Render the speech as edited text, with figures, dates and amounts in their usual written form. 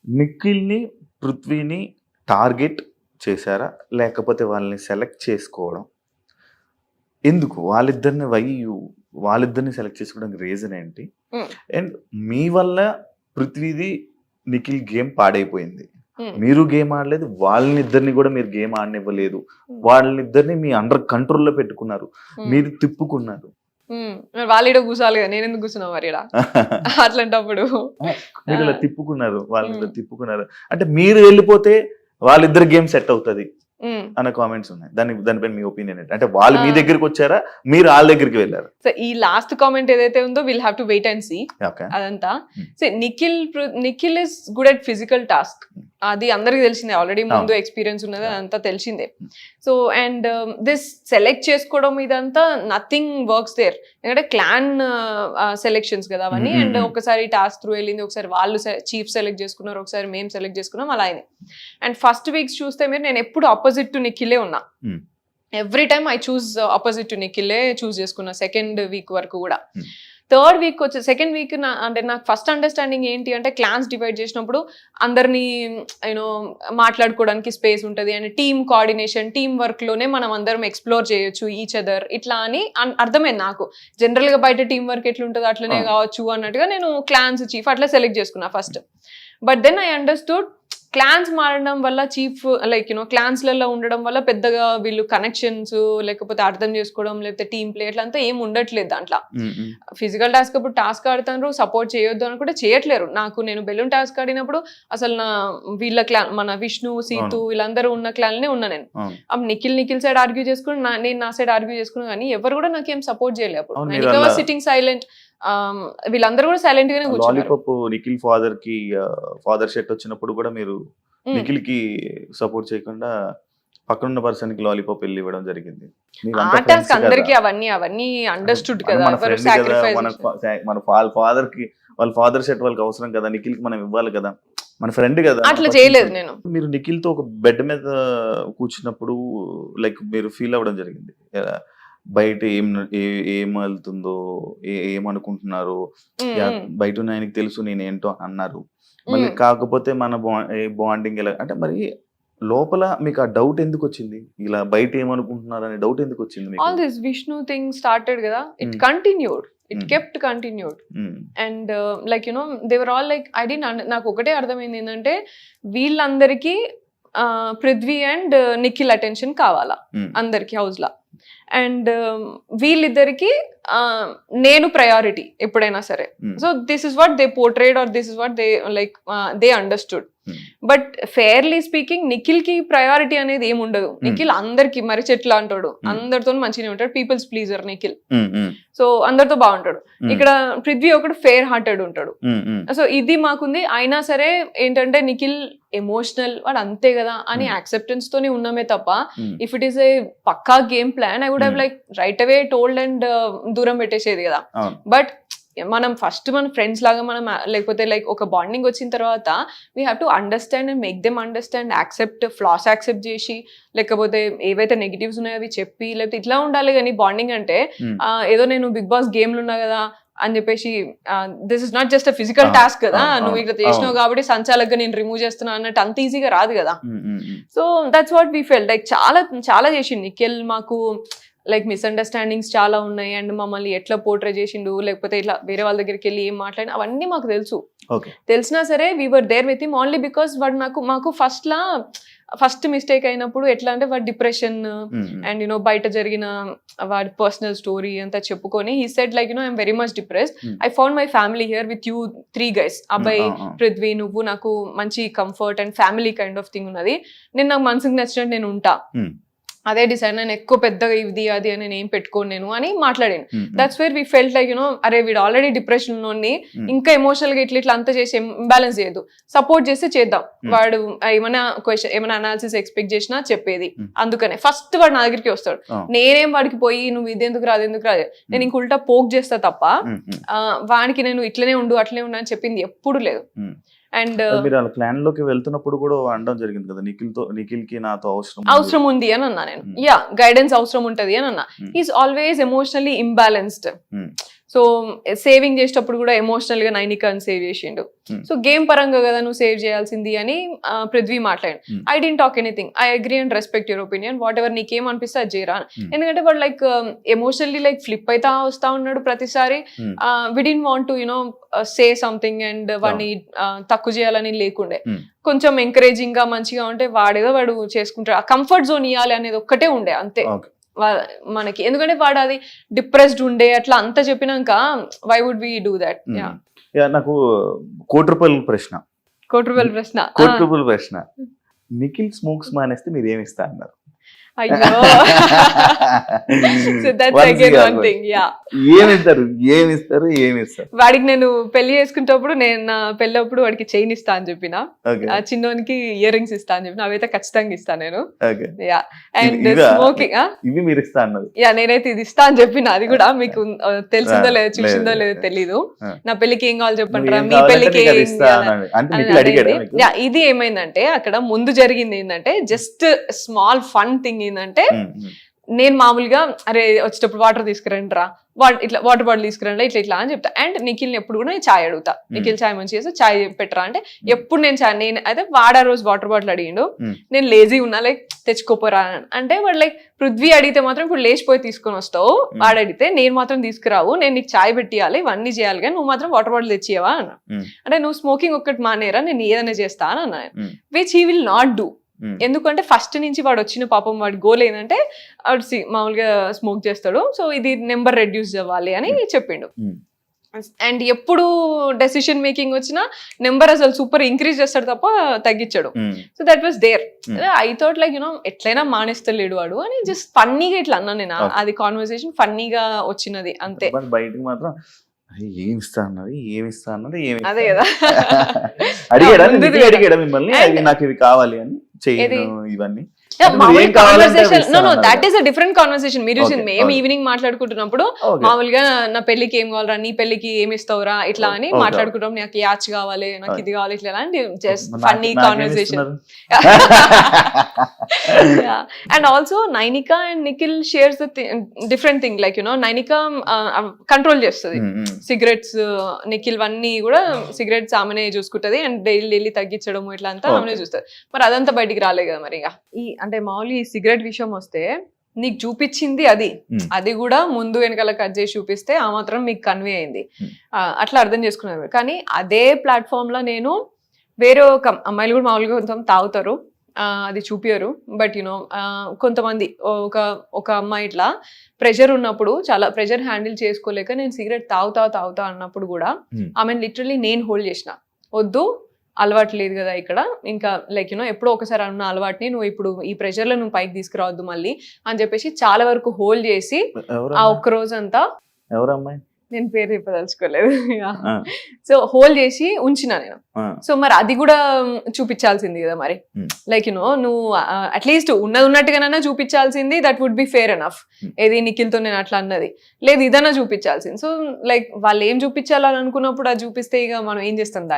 నిఖిల్‌ని, పృథ్వీని target చేశారా? లేకపోతే వాళ్ళని సెలెక్ట్ చేసుకోవడం ఎందుకు? వాళ్ళిద్దరిని సెలెక్ట్ చేసుకోవడానికి రీజన్ ఏంటి? అండ్ మీ వల్ల పృథ్వీది, నిఖిల్ గేమ్ పాడైపోయింది. మీరు గేమ్ ఆడలేదు, వాళ్ళనిద్దరిని కూడా మీరు గేమ్ ఆడనివ్వలేదు. వాళ్ళనిద్దరిని మీ అండర్ కంట్రోల్లో పెట్టుకున్నారు, మీరు తిప్పుకున్నారు. వాళ్ళ కూర్చోవాలి కదా, నేను ఎందుకు కూర్చున్నా మరి అట్లాంటప్పుడు మీరు ఇలా తిప్పుకున్నారు, వాళ్ళని తిప్పుకున్నారు. అంటే మీరు వెళ్ళిపోతే వాళ్ళిద్దరు గేమ్ సెట్ అవుతుంది అన్న కామెంట్స్ ఉన్నాయి. దానిపైన మీ ఒపీనియన్ ఏంటి? అంటే వాళ్ళు మీ దగ్గరికి వచ్చారా, మీరు వాళ్ళ దగ్గరికి వెళ్ళారు? సో ఈ లాస్ట్ కామెంట్ ఏదైతే ఉందో will have to wait and see అదంతా. So Nikhil is good at physical task, అది అందరికి తెలిసిందే, ఆల్రెడీ ముందు ఎక్స్పీరియన్స్ ఉన్నది, అదంతా తెలిసిందే. సో అండ్ దిస్ సెలెక్ట్ చేసుకోవడం ఇదంతా నథింగ్ వర్క్స్ దేర్, ఎందుకంటే క్లాన్ సెలెక్షన్స్ కదా అవన్నీ. అండ్ ఒకసారి టాస్క్ త్రూ వెళ్ళింది, ఒకసారి వాళ్ళు చీఫ్ సెలెక్ట్ చేసుకున్నారు, ఒకసారి మేము సెలెక్ట్ చేసుకున్నాం, అలా అయింది. అండ్ ఫస్ట్ వీక్స్ చూస్తే మీరు నేను ఎప్పుడు ఆపోజిట్ టు నిఖిలే ఉన్నా. Every time I choose opposite to నిఖిలే చూస్ చేసుకున్నా సెకండ్ వీక్ వరకు కూడా. థర్డ్ వీక్ వచ్చి సెకండ్ వీక్ అంటే నాకు ఫస్ట్ అండర్స్టాండింగ్ ఏంటి అంటే, క్లాన్స్ డివైడ్ చేసినప్పుడు అందరినీ యూనో మాట్లాడుకోవడానికి స్పేస్ ఉంటుంది and team coordination, team work లోనే మనం అందరం ఎక్స్ప్లోర్ చేయొచ్చు ఈచ్ అదర్, ఇట్లా అని అర్థమైంది నాకు. జనరల్ గా బయట టీమ్ వర్క్ ఎట్లుంటుందో అట్లనే కావచ్చు అన్నట్టుగా నేను క్లాన్స్ చీఫ్ అట్లా సెలెక్ట్ చేసుకున్నా first. But then I understood clans మారడం వల్ల, చీఫ్ లైక్ క్లాన్స్లలో ఉండడం వల్ల పెద్దగా వీళ్ళు కనెక్షన్స్ లేకపోతే అర్థం చేసుకోవడం లేకపోతే టీమ్ ప్లే అట్లంతా ఏం ఉండట్లేదు దాంట్లో. ఫిజికల్ టాస్క్ అప్పుడు టాస్క్ ఆడుతున్నారు, సపోర్ట్ చేయొద్దు అని కూడా చేయట్లేరు. నేను బెలూన్ టాస్క్ ఆడినప్పుడు అసలు వీళ్ళ క్లాన్, మన విష్ణు, సీతు వీళ్ళందరూ ఉన్న క్లాన్నే ఉన్నా నేను. అప్పుడు నిఖిల్ సైడ్ ఆర్గ్యూ చేసుకుని, నేను నా సైడ్ ఆర్గ్యూ చేసుకున్నా, కానీ ఎవరు కూడా నాకేం సపోర్ట్ చేయలేదు. అప్పుడు సిట్టింగ్ సైలెంట్, వీళ్ళందరూ కూడా సైలెంట్ గానే కూర్చున్నారు. నిఖిల్ ఫాదర్ షర్ట్ వచ్చినప్పుడు కూడా మీరు నిఖిల్ కి సపోర్ట్ చేయకుండా పక్కనున్న పర్సన్ కి లాలీపాప్ వెళ్ళి ఇవ్వడం జరిగింది. అందరికి అవన్నీ అండర్స్టూడ్ కదా, మన వాళ్ళ ఫాదర్ షర్ట్ వాళ్ళకి అవసరం కదా, నిఖిల్ కి మనం ఇవ్వాలి కదా, మన ఫ్రెండ్ కదా. అట్లా చేయలేదు నేను. మీరు నిఖిల్ తో ఒక బెడ్ మీద కూర్చున్నప్పుడు లైక్ మీరు ఫీల్ అవ్వడం జరిగింది, బయట ఏం వెళ్తుందో, ఏమనుకుంటున్నారు, బయట ఆయనకి తెలుసు నేనేంటో అన్నారు. మళ్ళీ కాకపోతే మన బాండింగ్ ఎలా అంటే, మరి లోపల మీకు ఆ డౌట్ ఎందుకు వచ్చింది? ఇలా బయట ఏమనుకుంటున్నారు అనే డౌట్ ఎందుకు వచ్చింది? All this Vishnu thing started కదా, it continued, it kept continued. And like they were all like, I didn't నాకు ఒకటే అర్థమైంది ఏంటంటే, వీళ్ళందరికీ పృథ్వీ అండ్ నిఖిల్ అటెన్షన్ కావాలా అందరికి హౌస్ లా. అండ్ వీళ్ళిద్దరికి నేను ప్రయారిటీ ఎప్పుడైనా సరే. So this is what they portrayed or this is what they like they understood. But fairly speaking Nikhil కి ప్రయారిటీ అనేది ఏమి ఉండదు. నిఖిల్ అందరికి మరి చెట్లు అంటాడు, అందరితో మంచిగా ఉంటాడు, పీపుల్స్ ప్లీజర్ నిఖిల్. సో అందరితో బాగుంటాడు. ఇక్కడ పృథ్వీ ఒకడు ఫెయిర్ హార్టెడ్ ఉంటాడు. సో ఇది మాకుంది. అయినా సరే ఏంటంటే నిఖిల్ ఎమోషనల్, వాడు అంతే కదా అని యాక్సెప్టెన్స్ తోనే ఉన్నామే తప్ప, if it is a pakka game plan I would have like right away told and దూరం పెట్టేసేది కదా. బట్ మనం ఫస్ట్ మన ఫ్రెండ్స్ లాగా మనం లేకపోతే లైక్ ఒక బాండింగ్ వచ్చిన తర్వాత we have to understand and make them understand, accept, floss accept చేసి, లేకపోతే ఏవైతే నెగిటివ్స్ ఉన్నాయో అవి చెప్పి, లేకపోతే ఇట్లా ఉండాలి. కానీ బాండింగ్ అంటే ఏదో నేను బిగ్ బాస్ గేమ్లు ఉన్నా కదా అని చెప్పేసి, this is not just a physical task కదా, నువ్వు ఇక్కడ చేసినావు కాబట్టి సంచాలకుగా నేను రిమూవ్ చేస్తున్నా అన్నట్టు అంత ఈజీగా రాదు కదా. So that's what we felt. Like చాలా చాలా చేసిండు నిఖిల్ మాకు, లైక్ మిస్అండర్స్టాండింగ్స్ చాలా ఉన్నాయి అండ్ మమ్మల్ని ఎట్లా పోర్ట్రే చేసిండు, లేకపోతే ఇట్లా వేరే వాళ్ళ దగ్గరికి వెళ్ళి ఏం మాట్లాడిన అవన్నీ మాకు తెలుసు. తెలిసినా సరే we were there with him only because వాడు మాకు ఫస్ట్ మిస్టేక్ అయినప్పుడు ఎట్లా అంటే వాడి డిప్రెషన్ అండ్ బయట జరిగిన వాడి పర్సనల్ స్టోరీ అంతా చెప్పుకొని he said like I'm very much depressed, I found my family here with you 3 guys, అబ్బాయి, పృథ్వీ, నువ్వు, నాకు మంచి comfort and family kind of thing ఉన్నది, నేను నాకు మనసుకు నచ్చినట్టు నేను ఉంటా, అదే డిసైడ్, నేను ఎక్కువ పెద్దగా ఇది అది అని నేను ఏం పెట్టుకోను నేను అని మాట్లాడాను. That's where we felt like అరే వీడు ఆల్రెడీ డిప్రెషన్ లోని ఇంకా ఎమోషనల్ గా ఇట్లా అంతా చేసి ఇంబ్యాలెన్స్ చేయదు, సపోర్ట్ చేస్తే చేద్దాం. వాడు ఏమైనా క్వశ్చన్ ఏమైనా అనాలిసిస్ ఎక్స్పెక్ట్ చేసినా చెప్పేది. అందుకనే ఫస్ట్ వాడు నా దగ్గరికి వస్తాడు. నేనేం వాడికి పోయి నువ్వు ఇది ఎందుకు రాదు నేను ఇంక ఉల్టా పోక్ చేస్తా తప్ప వాడికి నేను ఇట్లనే ఉండు అట్లనే ఉండు అని చెప్పింది ఎప్పుడు లేదు. అండ్ మీరు ప్లాన్ లోకి వెళ్తున్నప్పుడు కూడా అనడం జరిగింది కదా, నిఖిల్ కి నాతో అవసరం ఉంది అని అన్నా నేను. గైడెన్స్ అవసరం ఉంటది అని అన్నా. He's always emotionally imbalanced. So saving చేసేటప్పుడు కూడా ఎమోషనల్ గా నైనికాని సేవ్ చేసిండు. సో గేమ్ పరంగా కదా నువ్వు సేవ్ చేయాల్సింది అని పృథ్వీ మాట్లాడాడు. I dent talk anything, I agree and respect your opinion, what ever నీకేం అనిపిస్తే అది చేయరా. ఎందుకంటే వాడు లైక్ ఎమోషనల్లీ లైక్ ఫ్లిప్ అయితే వస్తా ఉన్నాడు ప్రతిసారి. We didn't want to you know say something and వాడిని తక్కువ చేయాలని లేకుండే. కొంచెం ఎంకరేజింగ్ గా మంచిగా ఉంటే వాడేదో వాడు చేసుకుంటాడు. ఆ కంఫర్ట్ జోన్ ఇవ్వాలి అనేది ఒక్కటే ఉండే అంతే మనకి. ఎందుకంటే వాడు అది డిప్రెస్డ్ ఉండే అట్లా అంతా చెప్పినాక why would we do that. నాకు కోటి రూపాయల ప్రశ్న, కోటి రూపాయల ప్రశ్న, కోటి రూపాయల ప్రశ్న. నిఖిల్ స్మోక్స్ మానేస్తే మీరు ఏమి ఇస్తా అన్నారు? అయ్యో so that's again one thing. Yeah, ఏమిస్తారు? వాడికి నేను పెళ్లి చేసుకునేటప్పుడు నేను నా పెళ్ళప్పుడు వాడికి చైన్ ఇస్తా అని చెప్పిన, చిన్నోనికి ఇయర్ రింగ్స్ ఇస్తా అని చెప్పిన, అవైతే ఖచ్చితంగా ఇస్తా నేను. యా, అండ్ స్మోకింగ్ ఇవి మీరు ఇస్తా అన్నారు. యా, నేనైతే ఇది ఇస్తా అని చెప్పిన. అది కూడా మీకు తెలిసిందో లేదో చూసిందో లేదో తెలీదు. నా పెళ్లికి ఏం కావాలి చెప్పండి రా, మీ పెళ్లికి ఇది ఏమైందంటే అక్కడ ముందు జరిగింది ఏంటంటే జస్ట్ స్మాల్ ఫన్ థింగ్ ఏంటంటే, నేను మామూలుగా అరే వచ్చేటప్పుడు వాటర్ తీసుకురండి రా, ఇట్లా వాటర్ బాటిల్ తీసుకురండి ఇట్లా ఇట్లా అని చెప్తా. అండ్ నిఖిల్ని ఎప్పుడు కూడా నేను ఛాయ్ అడుగుతా, నిఖిల్ ఛాయ్ మంచి చేస్తే ఛాయ్ పెట్టరా అంటే ఎప్పుడు నేను ఛాయ్, నేను అయితే వాడా రోజు వాటర్ బాటిల్ అడిగిండు, నేను లేజీ ఉన్నా లైక్ తెచ్చుకోపోరా అంటే వాడు లైక్ పృథ్వీ అడిగితే మాత్రం ఇప్పుడు లేచిపోయి తీసుకొని వస్తావు, వాడు అడిగితే నేను మాత్రం తీసుకురావు, నేను నీకు ఛాయ్ పెట్టియాలి ఇవన్నీ చేయాలి కానీ నువ్వు మాత్రం వాటర్ బాటిల్ తెచ్చియవా అన్న. అంటే నువ్వు స్మోకింగ్ ఒక్కటి మానేరా, నేను ఏదైనా చేస్తా అని అన్నా. Which he will not do. ఎందుకంటే ఫస్ట్ నుంచి వాడు వచ్చిన పాపం వాడి గోల్ ఏంటంటే వాడు మామూలుగా స్మోక్ చేస్తాడు, సో ఇది నెంబర్ రెడ్యూస్ అవ్వాలి అని చెప్పిండు. అండ్ ఎప్పుడు డెసిషన్ మేకింగ్ వచ్చినా నెంబర్ అసలు సూపర్ ఇంక్రీజ్ చేస్తాడు తప్ప తగ్గించాడు. So that was there. I thought like you know ఎట్లయినా మానేస్తలేడు వాడు అని జస్ట్ ఫన్నీగా ఇట్లా అన్నా నేను. అది కాన్వర్సేషన్ ఫన్నీగా వచ్చినది అంతే. బయటకు మాత్రం ఏమి ఇస్తా అన్నది అదే కదా. అడిగాడా మిమ్మల్ని నాకు ఇవి కావాలి అని ఇవన్నీ? That is a different conversation. మీరు మేము ఈవినింగ్ మాట్లాడుకుంటున్నప్పుడు మామూలుగా నా పెళ్లికి ఏం కావాలరా, నీ పెళ్లికి ఏమి ఇస్తావురా ఇట్లా అని మాట్లాడుకుంటాం. నాకు యాచ్ కావాలి, నాకు ఇది కావాలి ఇట్లా అని just funny conversation. And also Nainika and Nikhil shares the different thing. Like you know Nainika control చేస్తుంది సిగరెట్స్, నిఖిల్ అన్ని కూడా సిగరెట్స్ ఆమెనే చూసుకుంటది అండ్ డైలీ తగ్గించడం ఇట్లా అంతా ఆమెనే చూస్తుంది. మరి అదంతా బయటికి రాలేదు కదా. మరి అంటే మామూలు ఈ సిగరెట్ విషయం వస్తే నీకు చూపించింది అది కూడా ముందు వెనకాల కట్ చేసి చూపిస్తే ఆ మాత్రం మీకు కన్వే అయింది, అట్లా అర్థం చేసుకున్నారు. కానీ అదే ప్లాట్ఫామ్ లో నేను వేరే ఒక అమ్మాయిలు కూడా మామూలుగా కొంచెం తాగుతారు, అది చూపియరు. బట్ యునో కొంతమంది ఒక అమ్మాయి ఇట్లా ప్రెషర్ ఉన్నప్పుడు చాలా ప్రెషర్ హ్యాండిల్ చేసుకోలేక నేను సిగరెట్ తాగుతా అన్నప్పుడు కూడా ఆమెను లిటరలీ నేను హోల్డ్ చేసిన, వద్దు అలవాటు లేదు కదా ఇక్కడ, ఇంకా లైక్ యూనో ఎప్పుడో ఒకసారి అన్న అలవాటుని నువ్వు ఇప్పుడు ఈ ప్రెషర్ లో నువ్వు పైకి తీసుకురావద్దు మళ్ళీ అని చెప్పేసి చాలా వరకు హోల్డ్ చేసి ఆ ఒక్క రోజంతా, నేను పేరు చెప్పదలుచుకోలేదు, సో హోల్డ్ చేసి ఉంచిన నేను. సో మరి అది కూడా చూపించాల్సింది కదా మరి. లైక్ యునో నువ్వు అట్లీస్ట్ ఉన్నట్టుగానైనా చూపించాల్సింది. That would be fair enough. ఏది నిఖిల్తో నేను అట్లా అన్నది లేదు, ఇదన్నా చూపించాల్సింది. సో లైక్ వాళ్ళు ఏం చూపించాలని అనుకున్నప్పుడు అది చూపిస్తే ఇక మనం ఏం చేస్తాం దాన్ని.